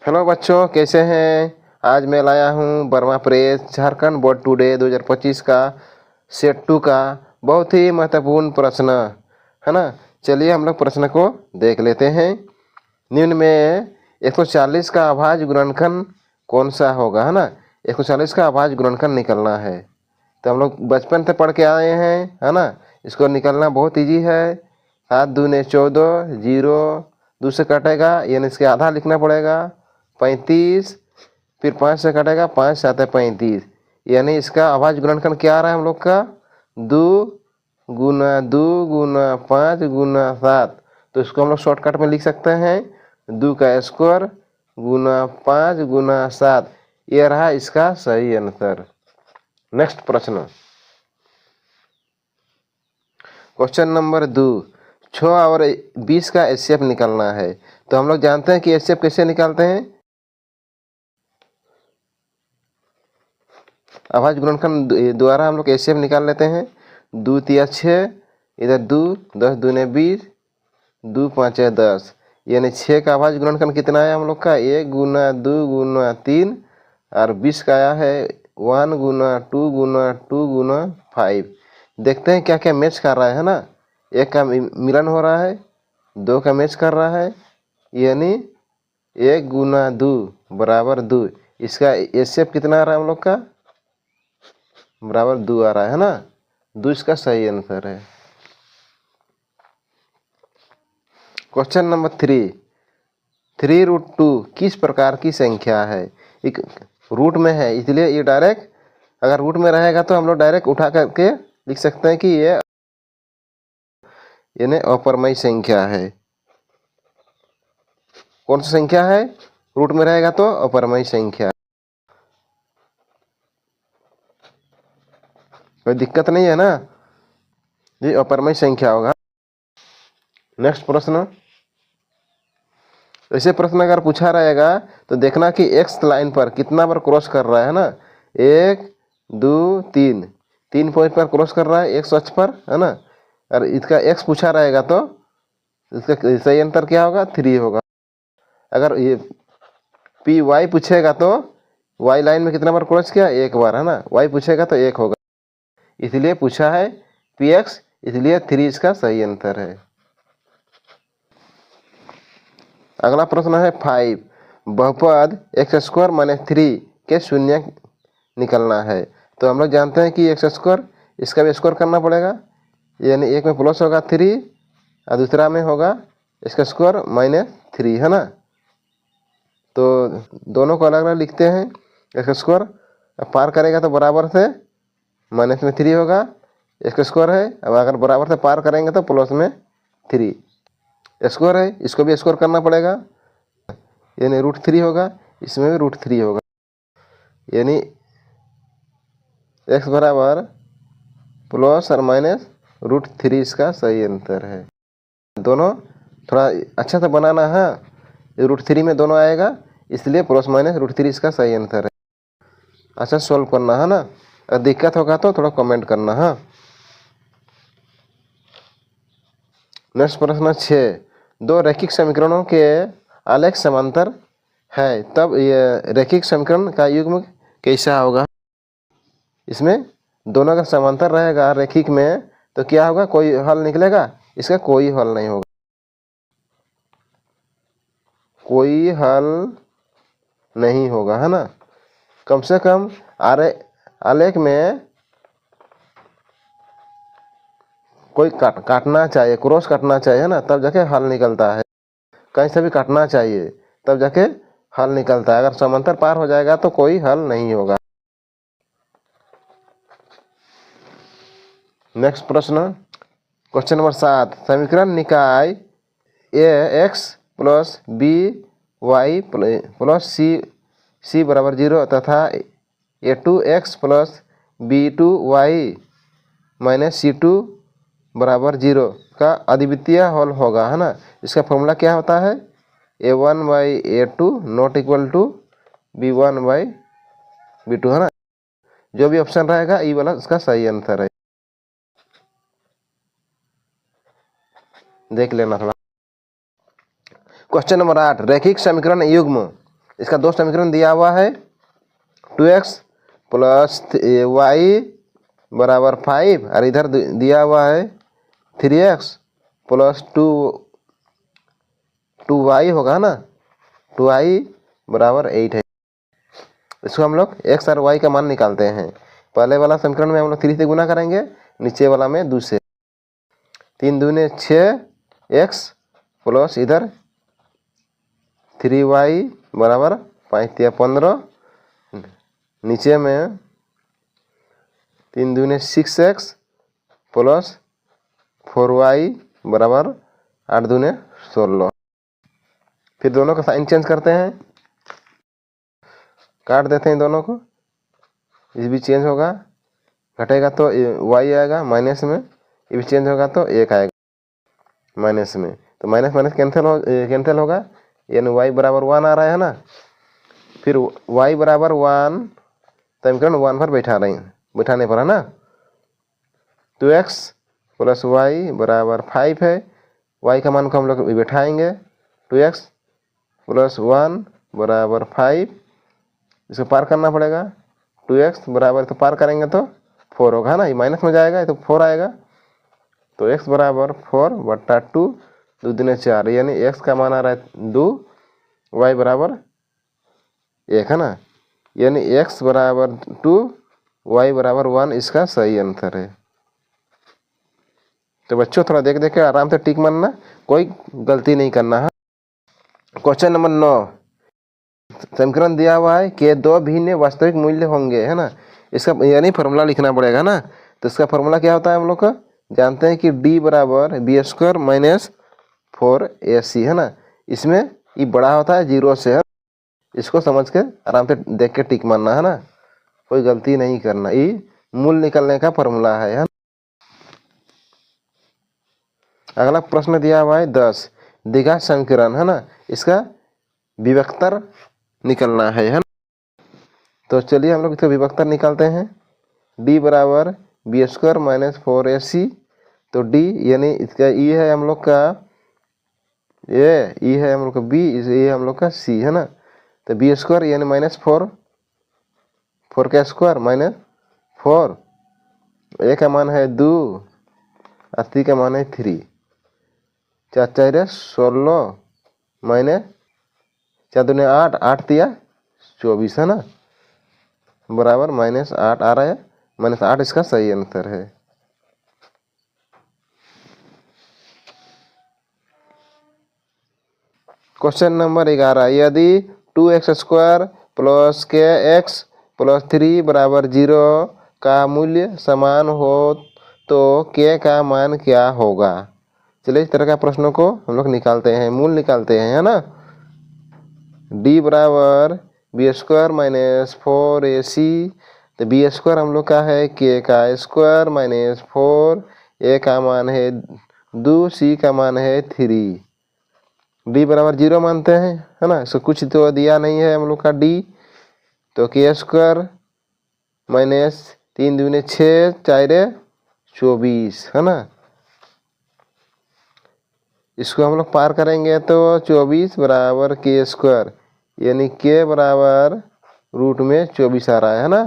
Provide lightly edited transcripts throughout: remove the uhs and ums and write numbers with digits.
Hello बच्चों, कैसे हैं। आज मैं लाया हूँ Verma press Jharkhand board today 2025 का सेट 2 का बहुत ही महत्वपूर्ण प्रश्न है ना। चलिए हम लोग प्रश्न को देख लेते हैं। निम्न में 140 का अभाज्य गुणनखंड कौन सा होगा, है ना। 140 का अभाज्य गुणनखंड निकलना है। तो हम लोग बचपन से पढ़ के आए हैं, है ना। इसको निकलना बहुत ईजी है। 7 दूने 14, 0 2 से कटेगा यानी इसके आधा लिखना पड़ेगा 35, फिर 5 से कटेगा 5 7 35, यानी इसका अभाज्य गुणनखंड क्या आ रहा है हम लोग का 2 गुना 5 गुना 7। तो इसको हम लोग शॉर्टकट में लिख सकते हैं 2 का स्क्वायर गुना 5 गुना 7। यह रहा इसका सही आंसर। नेक्स्ट प्रश्न, क्वेश्चन नंबर 2, 6 और 20 का एचसीएफ निकालना है। तो हम लोग जानते हैं कि एचसीएफ कैसे निकालते हैं। अभाज्य गुणनखंड द्वारा हम लोग एचसीएफ निकाल लेते हैं। 2 तिया 6, इधर 2 10 दूने 20, 2 5 10, यानी 6 का अभाज्य गुणनखंड कितना है हम लोग का 1 गुना 2 गुना 3, और 20 का आया है 1 गुना 2 गुना 2 गुना 5। देखते हैं क्या क्या मैच कर रहा है ना। 1 का मिलन हो रहा है, 2 का मैच कर रहा है, यानी 1 गुना 2 बराबर 2। इसका एचसीएफ कितना आ रहा है हम लोग का बराबर 2 आ रहा है ना। 2 इसका सही आंसर है। क्वेश्चन नंबर 3, 3√2 किस प्रकार की संख्या है। एक रूट में है इसलिए ये डायरेक्ट, अगर रूट में रहेगा तो हम लोग डायरेक्ट उठा करके लिख सकते हैं कि ये यानी अपरमय संख्या है। कौन सी संख्या है, रूट में रहेगा तो अपरमय संख्या। कोई दिक्कत नहीं है ना, ये अपरमय संख्या होगा। नेक्स्ट प्रश्न, ऐसे प्रश्न अगर पूछा रहेगा तो देखना कि एक्स लाइन पर कितना बार क्रॉस कर रहा है ना। 1 2 3, 3 पॉइंट पर क्रॉस कर रहा है एक्स अक्ष पर, है ना। और इसका एक्स पूछा रहेगा तो इसका सही आंसर क्या होगा 3 होगा। अगर ये पी वाई पूछेगा तो वाई लाइन में कितना बार क्रॉस किया, 1 बार, है ना। वाई पूछेगा तो 1 होगा, इसलिए पूछा है पी एक्स, इसलिए 3 इसका सही आंसर है। अगला प्रश्न है 5, बहुपद x² - 3 के शून्य निकलना है। तो हम लोग जानते हैं कि x², इसका भी स्क्वायर करना पड़ेगा, यानी एक में प्लस होगा 3 और दूसरा में होगा इसका स्क्वायर -3, है ना। तो दोनों को अलग अलग लिखते हैं। x² पार करेगा तो बराबर से माइनस में 3 होगा, x² है, अब अगर बराबर से पार करेंगे तो प्लस में 3 स्क्वायर है, इसको भी स्क्वायर करना पड़ेगा, यानी √3 होगा, इसमें भी √3 होगा, यानी x बराबर प्लस और माइनस √3 इसका सही आंसर है। दोनों थोड़ा अच्छा से बनाना है, √3 में दोनों आएगा, इसलिए प्लस माइनस √3 इसका सही आंसर है। अच्छा सॉल्व करना है ना, अगर दिक्कत होगा तो थोड़ा कमेंट करना है। नेक्स्ट प्रश्न 6, 2 रैखिक समीकरणों के आलेख समांतर है, तब ये रैखिक समीकरण का युग्म कैसा होगा। इसमें दोनों का समांतर रहेगा रैखिक में तो क्या होगा, कोई हल निकलेगा, इसका कोई हल नहीं होगा, कोई हल नहीं होगा, है ना। कम से कम आलेख में कोई काटना चाहिए, क्रॉस काटना चाहिए, है ना, तब जाके हल निकलता है। कहीं से भी काटना चाहिए तब जाके हल निकलता है, अगर समांतर पार हो जाएगा तो कोई हल नहीं होगा। नेक्स्ट प्रश्न, क्वेश्चन नंबर 7, समीकरण निकाय ax + by + c बराबर 0 तथा a2x + b2y - c2 बराबर 0 का अद्वितीय हल होगा, है ना। इसका फॉर्मूला क्या होता है, a1/a2 ≠ b1/b2, है ना। जो भी ऑप्शन रहेगा ई वाला इसका सही आंसर है, देख लेना थोड़ा। क्वेश्चन नंबर 8, रैखिक समीकरण युग्म इसका दो समीकरण दिया हुआ है 2x प्लस वाई बराबर 5 और इधर दिया हुआ है 3x प्लस 2y होगा ना, 2y बराबर 8 है। इसको हम लोग x और y का मान निकालते हैं। पहले वाला समीकरण में हम लोग 3 से गुना करेंगे, नीचे वाला में 2 से। 3 दूने 6x प्लस इधर 3y बराबर 5 या 15, नीचे में 3 दूने 6x प्लस 4y बराबर 8 दूने 16। फिर दोनों का साइन चेंज करते हैं, काट देते हैं दोनों को, इस भी चेंज होगा, घटेगा तो y आएगा माइनस में, ये भी चेंज होगा तो 1 आएगा माइनस में, तो माइनस माइनस कैंसिल होगा, यानी y बराबर 1 आ रहा है ना। फिर y बराबर 1 समीकरण 1 पर बैठाने पर है ना, 2x प्लस वाई बराबर 5 है, y का मान को हम लोग बैठाएंगे, 2x प्लस 1 बराबर 5, इसको पार करना पड़ेगा, 2x बराबर तो पार करेंगे तो 4 होगा ना, ये माइनस में जाएगा तो 4 आएगा, तो x बराबर 4 बट्टा 2, 2 दूने 4, यानी x का मान आ रहा है 2, y बराबर 1 है ना, यानी x बराबर 2, y बराबर 1 इसका सही आंसर है। तो बच्चों थोड़ा देख के आराम से टिक मारना, कोई गलती नहीं करना है। क्वेश्चन नंबर 9, समीकरण दिया हुआ है कि दो भिन्न वास्तविक मूल्य होंगे, है ना, इसका यानी फॉर्मूला लिखना पड़ेगा ना। तो इसका फॉर्मूला क्या होता है हम लोग का जानते हैं कि d बराबर बी स्क्वायर माइनस 4ac है ना, इसमें ये बड़ा होता है 0 से, है, इसको समझ के आराम से देख के टिक मारना है ना, कोई गलती नहीं करना, ये मूल निकलने का फॉर्मूला है। अगला प्रश्न दिया हुआ है 10, द्विघात समीकरण है ना, इसका विभक्तर निकलना है ना। तो चलिए हम लोग इसका विभक्तर निकालते हैं, d बराबर बी स्क्वायर माइनस 4ac, तो d यानी इसका ई है हम लोग का ए, ई है हम लोग का बी, ये हम लोग का सी है ना, तो बी स्क्वायर यानी माइनस 4 का स्क्वायर माइनस 4, ए का मान है 2 और सी का मान है 3, 4 4 16 माइनस 4 दूने 8, 8 तिया 24 है ना, बराबर -8 आ रहा है, -8 इसका सही आंसर है। क्वेश्चन नंबर 11, यदि 2x स्क्वायर प्लस के एक्स प्लस 3 बराबर 0 का मूल्य समान हो तो k का मान क्या होगा। चलिए इस तरह का प्रश्नों को हम लोग निकालते हैं, मूल निकालते हैं, है ना। d बराबर बी स्क्वायर माइनस 4ac, तो बी स्क्वायर हम लोग का है k का स्क्वायर माइनस 4, a का मान है 2, c का मान है 3, d बराबर 0 मानते हैं, है ना, इसको कुछ तो दिया नहीं है हम लोग का d, तो k स्क्वायर माइनस 3 दूने 6, 4 24 है ना, इसको हम लोग पार करेंगे तो 24 बराबर k स्क्वायर, यानी k बराबर रूट में 24 आ रहा है ना,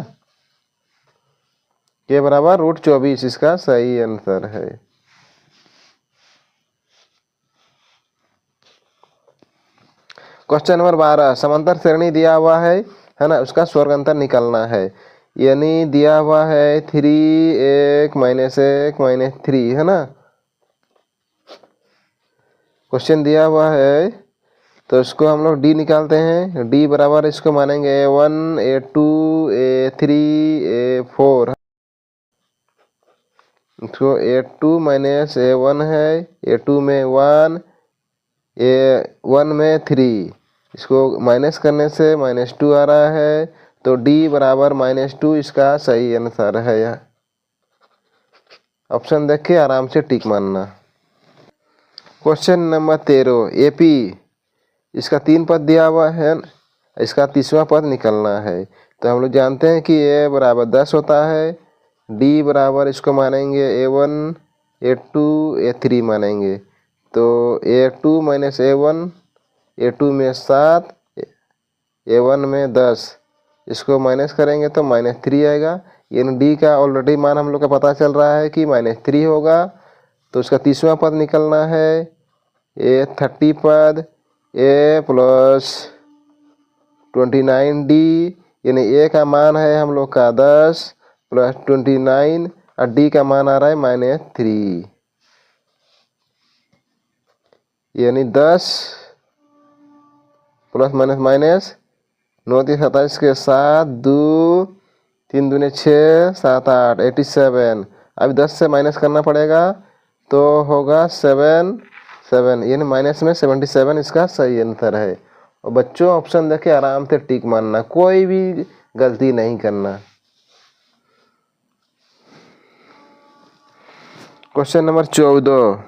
k बराबर रूट 24 इसका सही आंसर है। क्वेश्चन नंबर 12, समांतर श्रेणी दिया हुआ है ना, उसका स्वर्गांतर निकालना है, यानी दिया हुआ है 3 1 -1 -3 है ना, क्वेश्चन दिया हुआ है तो इसको हम लोग d निकालते हैं, d बराबर इसको मानेंगे a1 a2 a3 a4, इसको a2 माइनस a1 है, a2 में 1 a1 में 3, इसको माइनस करने से -2 आ रहा है, तो d बराबर -2 इसका सही आंसर है। ऑप्शन देख के आराम से टिक मारना। क्वेश्चन नंबर 13, AP, इसका 3 पद दिया हुआ है, इसका 30वां पद निकलना है, तो हम लोग जानते हैं कि a बराबर 10 होता है, d बराबर इसको मानेंगे a1 a2 a3 मानेंगे, तो a2 माइनस a1, a2 में 7 A1 में 10, इसको माइनस करेंगे तो -3 आएगा। यानी डी का ऑलरेडी मान हम लोग का पता चल रहा है कि -3 होगा। तो उसका 30वां पद निकलना है A30 पद A प्लस 29D, यानी ए का मान है हम लोग का 10 प्लस 29 और डी का मान आ रहा है -3, यानी 10 प्लस माइनस माइनस 9 3 27 के साथ 2 3 दूने 6 7 8 87। अभी 10 से माइनस करना पड़ेगा तो होगा 7 7, यानी माइनस में 77 इसका सही आंसर है। और बच्चों ऑप्शन देखे आराम से टिक मारना, कोई भी गलती नहीं करना। क्वेश्चन नंबर 14,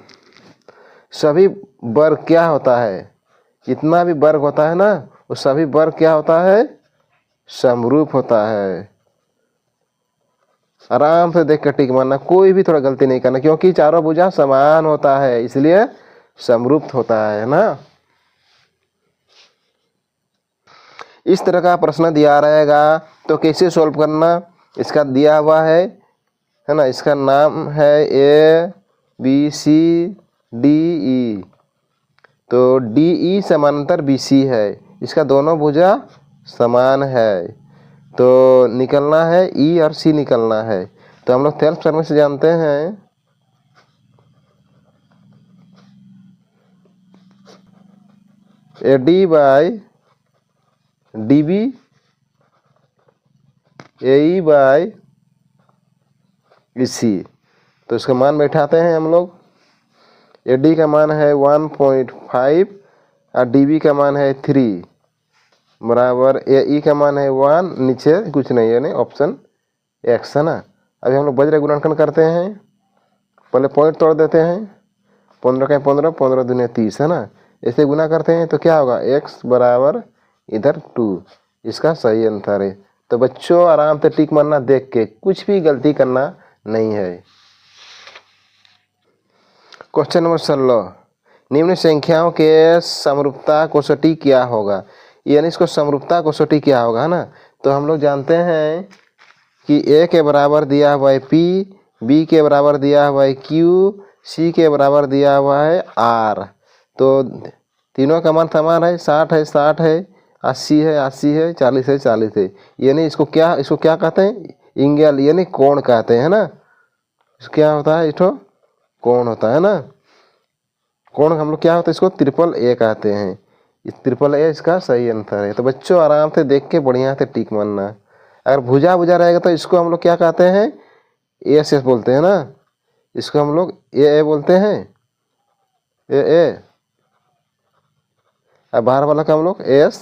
सभी वर्ग क्या होता है? जितना भी वर्ग होता है ना वो सभी वर्ग क्या होता है? समरूप होता है। आराम से देख कर टिक मारना, कोई भी थोड़ा गलती नहीं करना, क्योंकि चारों भुजा समान होता है इसलिए समरूप होता है ना। इस तरह का प्रश्न दिया रहेगा तो कैसे सॉल्व करना, इसका दिया हुआ है ना। इसका नाम है ABCDE, तो DE समानांतर BC है, इसका दोनों भुजा समान है, तो निकलना है E और C निकलना है। तो हम लोग सेल्फ सर्विस से जानते हैं AD by DB AE by EC। तो इसका मान बैठाते हैं हम लोग। AD का मान है 1.5 और DB का मान है 3 बराबर AE का मान है 1, नीचे कुछ नहीं है, ऑप्शन X है ना। अभी हम लोग वज्र गुणनखंड करते हैं, पहले पॉइंट तोड़ देते हैं, 15 का 15 15 दूने 30 है ना। ऐसे गुना करते हैं तो क्या होगा, X बराबर इधर 2, इसका सही आंसर है। तो बच्चों आराम से टिक मारना, देख के कुछ भी गलती करना नहीं है। क्वेश्चन नंबर 16, निम्न संख्याओं के समरूपता कोष्ठक क्या होगा? यानी इसको समरूपता कोष्ठक क्या होगा है ना। तो हम लोग जानते हैं कि A के बराबर दिया हुआ है P, B के बराबर दिया हुआ है Q, C के बराबर दिया हुआ है R। तो तीनों का मान समान है, 60 है 60 है, 80 है 80 है, 40 है 40 है। यानी इसको क्या कहते हैं, एंगल यानी कोण कहते हैं ना। क्या होता है, इसको कोण होता है ना। कोण हम लोग क्या होता है, इसको ट्रिपल ए कहते हैं। इस ट्रिपल ए इसका सही आंसर है। तो बच्चों आराम से देख के बढ़िया से टिक मारना। अगर भुजा रहेगा तो इसको हम लोग क्या कहते हैं, एस एस बोलते हैं ना। इसको हम लोग ए बोलते हैं, ए। अब बाहर वाला का हम लोग एस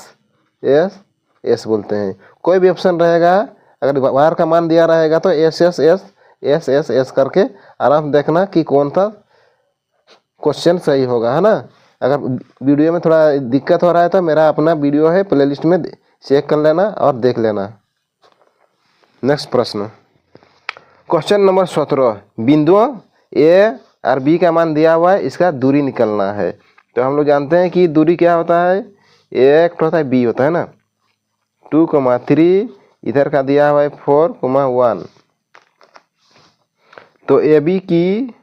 एस एस बोलते हैं। कोई भी ऑप्शन रहेगा, अगर बाहर का मान दिया रहेगा तो S S S S S S करके आराम से देखना कि कौन सा क्वेश्चन सही होगा है ना। अगर वीडियो में थोड़ा दिक्कत हो रहा है तो मेरा अपना वीडियो है, प्लेलिस्ट में चेक कर लेना और देख लेना। नेक्स्ट प्रश्न, क्वेश्चन नंबर 17, बिंदुओं ए और बी का मान दिया हुआ है, इसका दूरी निकलना है। तो हम लोग जानते हैं कि दूरी क्या होता है, एक होता है बी होता है ना, 2,3, इधर का दिया हुआ है 4,1। तो ए बी की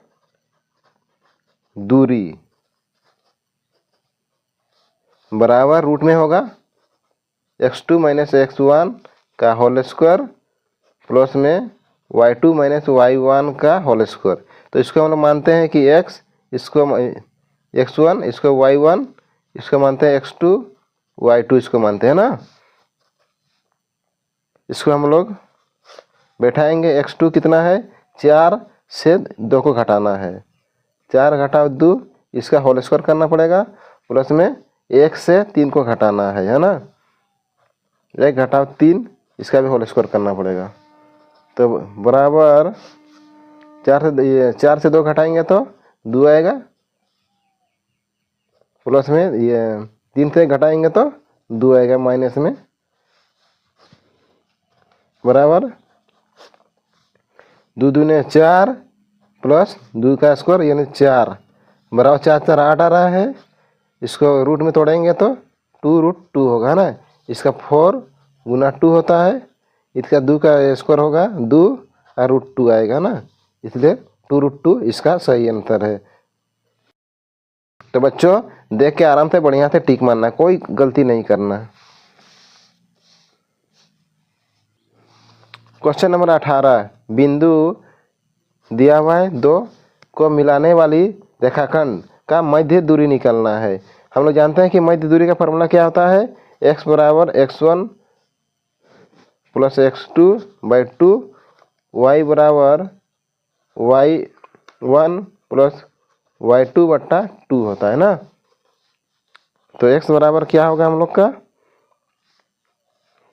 दूरी बराबर रूट में होगा x2 माइनस x1 का होल स्क्वायर प्लस में y2 माइनस y1 का होल स्क्वायर। तो इसको हम लोग मानते हैं कि x, इसको x1, इसको y1, इसको मानते हैं x2, y2 इसको मानते हैं ना। इसको हम लोग बैठाएंगे, x2 कितना है, 4 से 2 को घटाना है, 4 घटाओ 2, इसका होल स्क्वायर करना पड़ेगा, प्लस में 1 से 3 को घटाना है ना, 1 घटाओ 3, इसका भी होल स्क्वायर करना पड़ेगा। तो बराबर 4 से 2 घटाएंगे तो 2 आएगा, प्लस में ये 3 से घटाएंगे तो 2 आएगा, माइनस में बराबर 2 दूने 4 प्लस 2 का स्क्वायर यानी 4 बराबर 4 4 8 आ रहा है। इसको रूट में तोड़ेंगे तो 2√2 होगा ना, इसका 4 गुना 2 होता है, इसका 2 का स्क्वायर होगा 2 और √2 आएगा ना, इसलिए 2√2 इसका सही आंसर है। तो बच्चों देख के आराम से बढ़िया से टिक मारना, कोई गलती नहीं करना। क्वेश्चन नंबर 18, बिंदु दिया हुआ है 2 को मिलाने वाली रेखाखंड का मध्य दूरी निकालना है। हम लोग जानते हैं कि मध्य दूरी का फॉर्मूला क्या होता है, x बराबर x1 plus x2 by 2, y बराबर y1 प्लस y2 बट्टा 2 होता है ना। तो x बराबर क्या होगा हम लोग का,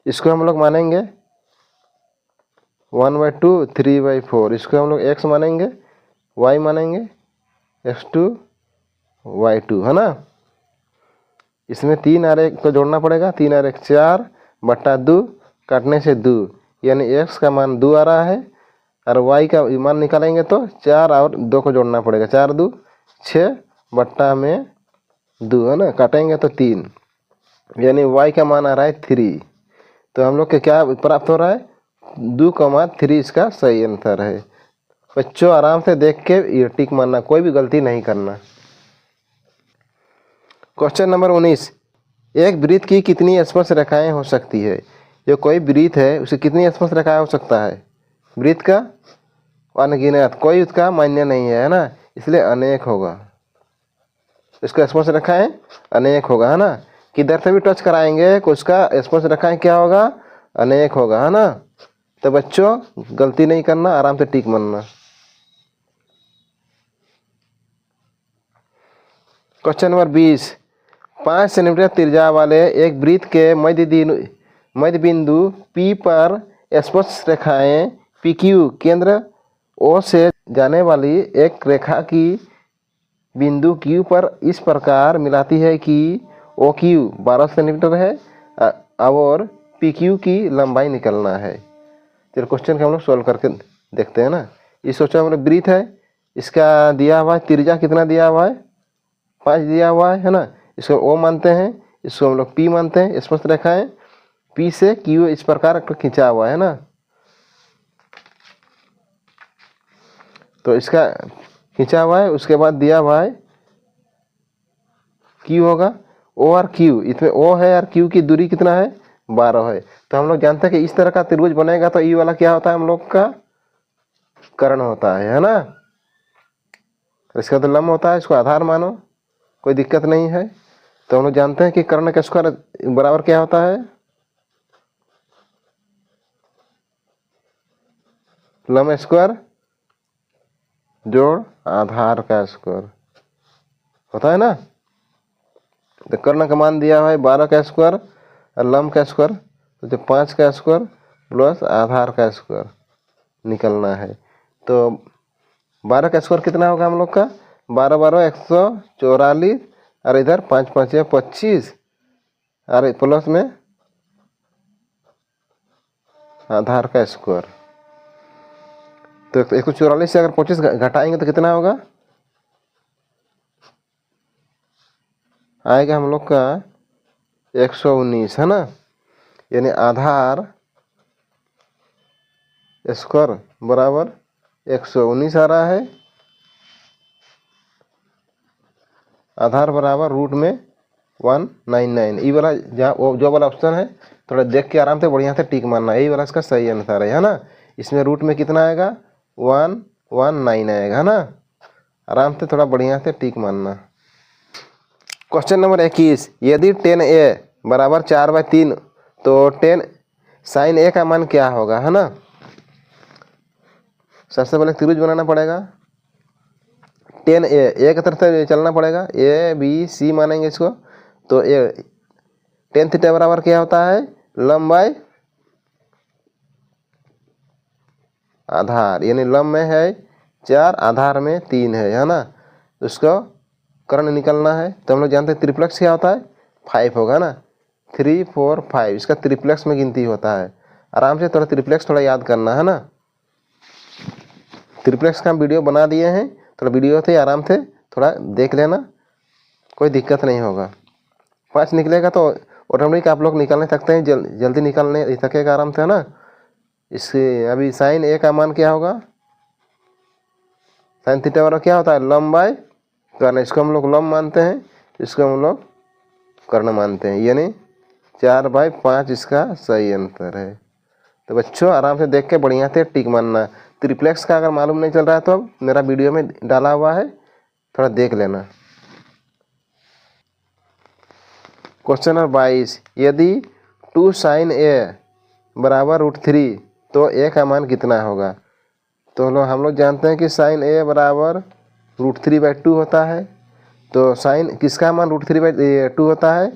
इसको हम लोग मानेंगे 1/2 3/4, इसको हम लोग x मानेंगे, y मानेंगे x2 y2 है ना। इसमें 3 और 1 को जोड़ना पड़ेगा, 3 और 1 4 बट्टा 2 काटने से 2, यानी x का मान 2 आ रहा है और y का मान निकालेंगे तो 4 और 2 को जोड़ना पड़ेगा, 4 2 6 बट्टा में 2 है ना, काटेंगे तो 3, यानी y का मान आ रहा है 3। तो हम लोग के क्या प्राप्त हो रहा है, 2,3 इसका सही आंसर है। बच्चों आराम से देख के ये टिक मारना, कोई भी गलती नहीं करना। क्वेश्चन नंबर 19, एक वृत्त की कितनी स्पर्श रेखाएं हो सकती है। जो कोई वृत्त है उसे कितनी स्पर्श रेखाएं हो सकता है, वृत्त का अनगिनत, कोई उसका मान्य नहीं है ना, इसलिए अनेक होगा। इसका स्पर्श रेखाएं अनेक होगा है ना, किधर से भी टच कराएंगे उसका स्पर्श रेखाएं क्या होगा, अनेक होगा है ना। तो बच्चों गलती नहीं करना, आराम से टिक मारना। क्वेश्चन नंबर 20, 5 सेंटीमीटर त्रिज्या वाले एक वृत्त के मध्य बिंदु P पर स्पर्श रेखाएं PQ केंद्र O से जाने वाली एक रेखा की बिंदु Q पर इस प्रकार मिलाती है कि OQ 12 सेंटीमीटर है और PQ की लंबाई निकलना है। चलो क्वेश्चन को हम लोग सॉल्व करके देखते हैं ना। ये सोचो हम लोग वृत्त है, इसका दिया हुआ है त्रिज्या कितना दिया हुआ है, 5 दिया हुआ है ना, इसको O मानते हैं, इसको हम लोग P मानते हैं। स्पर्श रेखाएं P से Q इस प्रकार खींचा हुआ है ना, तो इसका खींचा हुआ है, उसके बाद दिया हुआ है Q होगा O और Q, इसमें O है और Q की दूरी कितना है 12 है। तो हम लोग जानते हैं कि इस तरह का त्रिभुज बनेगा तो ये वाला क्या होता है हम लोग का कर्ण होता है ना। इसका तो लंब होता है, इसको आधार मानो, कोई दिक्कत नहीं है। तो हम लोग जानते हैं कि कर्ण का स्क्वायर बराबर क्या होता है, लंब स्क्वायर जोड़ आधार का स्क्वायर होता है ना। तो कर्ण का मान दिया हुआ है 12 का स्क्वायर और लंब का स्क्वायर, तो जो 5 का स्क्वायर प्लस आधार का स्क्वायर निकलना है। तो 12 का स्क्वायर कितना होगा हम लोग का, 12 12 144 और इधर 5 5 25 और प्लस में आधार का स्क्वायर। तो 144 से अगर 25 घटाएंगे तो कितना होगा, आएगा हम लोग का 119 है ना, यानी आधार स्क्वायर बराबर 119 आ रहा है, आधार बराबर रूट में 199। ये वाला जो वाला ऑप्शन है थोड़ा देख के आराम से बढ़िया से टिक मारना, यही वाला इसका सही आंसर है ना। इसमें रूट में कितना आएगा 119 आएगा ना, आराम से थोड़ा बढ़िया से टिक मारना। क्वेश्चन नंबर 21, यदि 10a बराबर 4/3 तो 10 sin a का मान क्या होगा है ना। सबसे पहले त्रिभुज बनाना पड़ेगा, 10a ए की तरफ से चलना पड़ेगा, ABC मानेंगे इसको। तो ए 10 थीटा बराबर क्या होता है, लंब बाय आधार, यानी लंब में है 4 आधार में 3 है ना। उसको कर्ण निकलना है, तो हम लोग जानते हैं त्रिप्लेक्स क्या होता है 5 होगा ना, 3 4 5 इसका त्रिप्लेक्स में गिनती होता है। आराम से थोड़ा त्रिप्लेक्स थोड़ा याद करना है ना, त्रिप्लेक्स का हम वीडियो बना दिए हैं, थोड़ा वीडियो थे आराम से थोड़ा देख लेना, कोई दिक्कत नहीं होगा। 5 निकलेगा तो ऑटोमेटिक आप लोग निकालने सकते हैं, जल्दी निकालने सकेगा आराम से, है ना। इससे अभी साइन ए का मान क्या होगा, साइन थीटा वाला क्या होता है, लंब बाय कर्ण। इसको हम लोग लंब मानते हैं, इसको हम लोग कर्ण मानते हैं, यानी 4/5 इसका सही आंसर है। तो बच्चों आराम से देख के बढ़िया से टिक मानना। ट्रिप्लेक्स का अगर मालूम नहीं चल रहा है तो मेरा वीडियो में डाला हुआ है, थोड़ा देख लेना। क्वेश्चन नंबर 22, यदि 2 sin a बराबर √3 तो a का मान कितना होगा। तो हम लोग जानते हैं कि sin a बराबर √3/2 होता है। तो साइन किसका मान √3/2 होता है,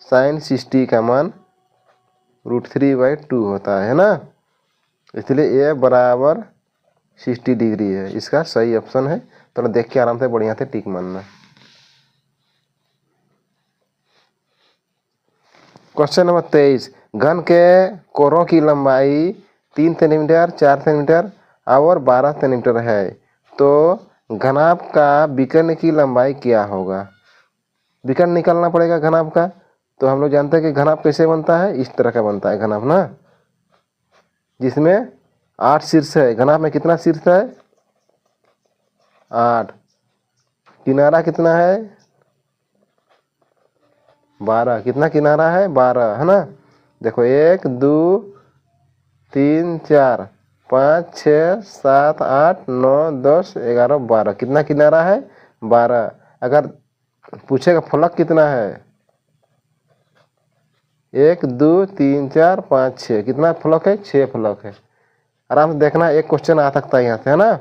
sin 60 का मान √3/2 होता है ना। इसलिए a बराबर 60 डिग्री है, इसका सही ऑप्शन है। तो देख के आराम से बढ़िया से टिक मानना। क्वेश्चन नंबर 23, घन के कोरों की लंबाई 3 सेंटीमीटर, 4 सेंटीमीटर और 12 सेंटीमीटर है, तो घनाभ का विकर्ण की लंबाई क्या होगा। विकर्ण निकालना पड़ेगा घनाभ का। तो हम लोग जानते हैं कि घनाभ कैसे बनता है, इस तरह का बनता है घनाभ ना, जिसमें 8 शीर्ष है। घनाभ में कितना शीर्ष है, 8। किनारा कितना है, 12। कितना किनारा है, 12, है ना। देखो 1 2 3 4 5 6 7 8 9 10 11 12, कितना किनारा है, 12। अगर पूछेगा फलक कितना है, 1 2 3 4 5 6, कितना फलक है, 6 फलक है। आराम से देखना, एक क्वेश्चन आ सकता है यहाँ से, है ना।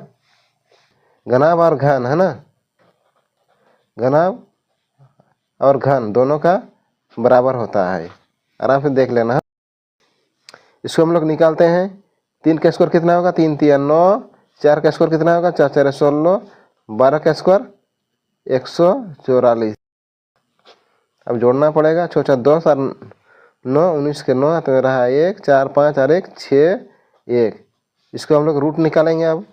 घनाभ और घन, है ना, घनाभ और घन दोनों का बराबर होता है। आराम से देख लेना। इसको हम लोग निकालते हैं। 3 का स्क्वायर कितना होगा, 3 3 9। 4 का स्क्वायर कितना होगा, 4 4 16। 12 का स्क्वायर 144। अब जोड़ना पड़ेगा, 6 4 10 और 9 19 के 9, तो रहा 1 4 5 और 1 6 1। इसको हम लोग रूट निकालेंगे अब,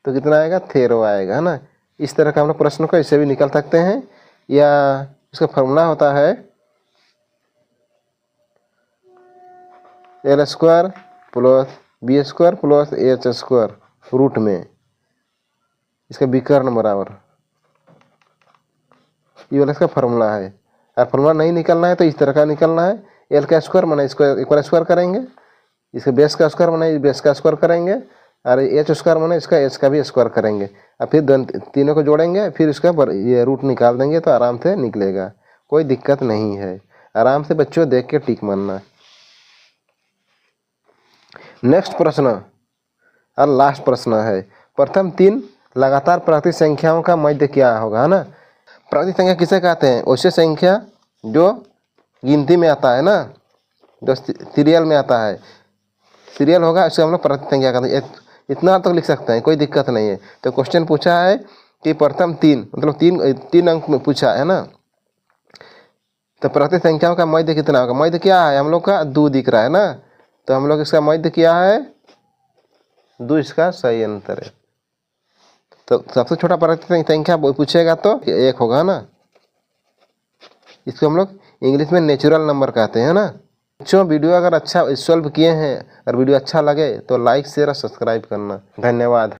तो कितना आएगा, 13 आएगा, है ना। इस तरह का हम लोग प्रश्न को इससे भी निकाल सकते हैं, या इसका फॉर्मूला होता है L square plus b square plus h square root में इसका विकर्ण बराबर, ये वाला इसका फॉर्मूला है। और फॉर्मूला नहीं निकालना है तो इस तरह का निकालना है, एल का स्क्वायर माना इसको एक बार स्क्वायर करेंगे, इसका बेस का स्क्वायर माना बेस का स्क्वायर करेंगे, और एच स्क्वायर माना इसका एच का भी स्क्वायर करेंगे, और फिर तीनों को जोड़ेंगे, फिर इसका ये रूट निकाल देंगे, तो आराम से निकलेगा, कोई दिक्कत नहीं है। आराम से बच्चों देख के टिक मानना। नेक्स्ट प्रश्न और लास्ट प्रश्न है, प्रथम 3 लगातार प्राकृतिक संख्याओं का मध्य क्या होगा, है ना। प्राकृतिक संख्या किसे कहते हैं, वैसे संख्या जो गिनती में आता है ना, जो सीरियल में आता है, सीरियल होगा उससे हम लोग प्राकृतिक संख्या कहते हैं। इतना तक लिख सकते हैं, कोई दिक्कत नहीं है। तो क्वेश्चन पूछा है कि प्रथम 3 मतलब 3 अंक में पूछा है ना, तो प्राकृतिक संख्याओं का मध्य कितना होगा। मध्य क्या है, हम लोग का 2 दिख रहा है ना, तो हम लोग इसका मध्य क्या है, 2, इसका सही आंसर है। तो सबसे छोटा प्राकृतिक संख्या पूछेगा तो 1 होगा ना। इसको हम लोग इंग्लिश में नेचुरल नंबर कहते हैं ना। बच्चों वीडियो अगर अच्छा सॉल्व किए हैं और वीडियो अच्छा लगे तो लाइक शेयर और सब्सक्राइब करना। धन्यवाद।